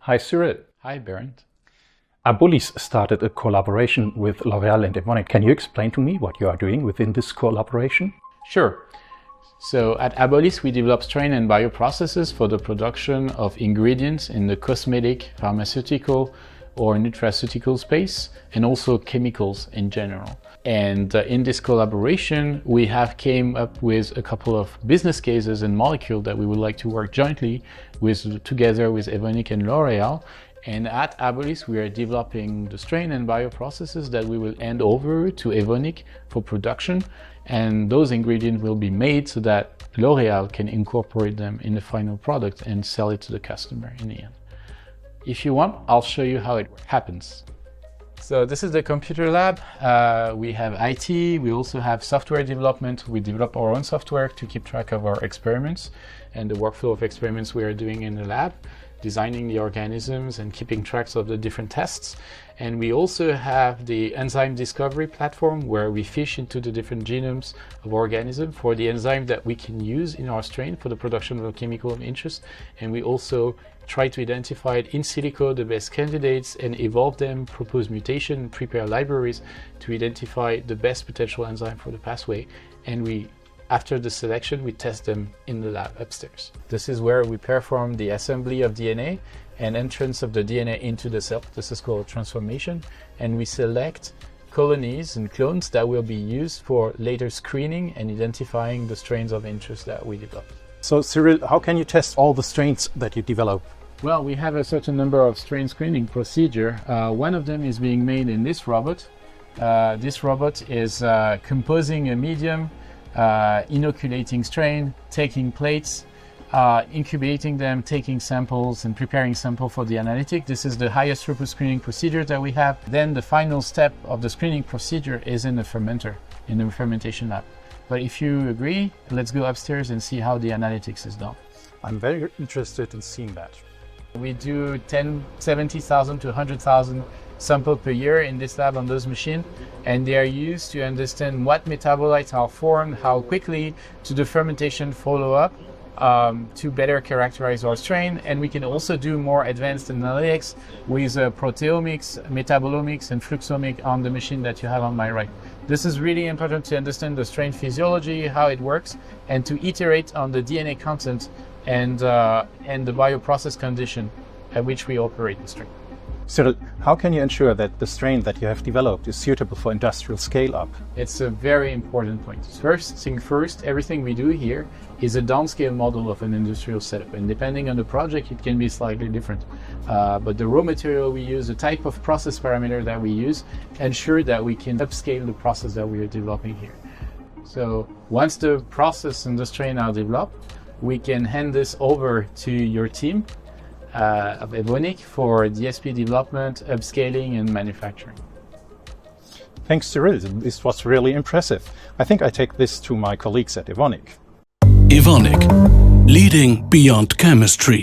Hi Cyrille. Hi Bernd. Abolis started a collaboration with L'Oréal and Evonik. Can you explain to me what you are doing within this collaboration? Sure. So at Abolis we develop strain and bioprocesses for the production of ingredients in the cosmetic, pharmaceutical or nutraceutical space, and also chemicals in general. And in this collaboration we have came up with a couple of business cases and molecules that we would like to work jointly together with Evonik and L'Oréal. And at Abolis we are developing the strain and bioprocesses that we will hand over to Evonik for production, and those ingredients will be made so that L'Oréal can incorporate them in the final product and sell it to the customer in the end. If you want, I'll show you how it happens. So this is the computer lab. We have IT, we also have software development. We develop our own software to keep track of our experiments and the workflow of experiments we are doing in the lab, designing the organisms and keeping tracks of the different tests. And we also have the enzyme discovery platform where we fish into the different genomes of organisms for the enzyme that we can use in our strain for the production of a chemical of interest. And we also try to identify in silico the best candidates and evolve them, propose mutation, prepare libraries to identify the best potential enzyme for the pathway. And after the selection, we test them in the lab upstairs. This is where we perform the assembly of DNA and entrance of the DNA into the cell. This is called transformation. And we select colonies and clones that will be used for later screening and identifying the strains of interest that we develop. So Cyrille, how can you test all the strains that you develop? Well, we have a certain number of strain screening procedure. One of them is being made in this robot. This robot is composing a medium, inoculating strain, taking plates, incubating them, taking samples and preparing sample for the analytic. This is the highest throughput screening procedure that we have. Then the final step of the screening procedure is in the fermenter, in the fermentation lab. But if you agree, let's go upstairs and see how the analytics is done. I'm very interested in seeing that. We do 70,000 to 100,000 samples per year in this lab on those machines, and they are used to understand what metabolites are formed, how quickly to the fermentation follow-up to better characterize our strain. And we can also do more advanced analytics with proteomics, metabolomics and fluxomics on the machine that you have on my right. This is really important to understand the strain physiology, how it works, and to iterate on the DNA content and the bioprocess condition at which we operate the strain. Cyrille, how can you ensure that the strain that you have developed is suitable for industrial scale-up? It's a very important point. First thing first, everything we do here is a downscale model of an industrial setup, and depending on the project it can be slightly different. But the raw material we use, the type of process parameter that we use, ensure that we can upscale the process that we are developing here. So once the process and the strain are developed, we can hand this over to your team of Evonik for DSP development, upscaling and manufacturing. Thanks Cyrille, this was really impressive. I think I take this to my colleagues at Evonik. Evonik, leading beyond chemistry.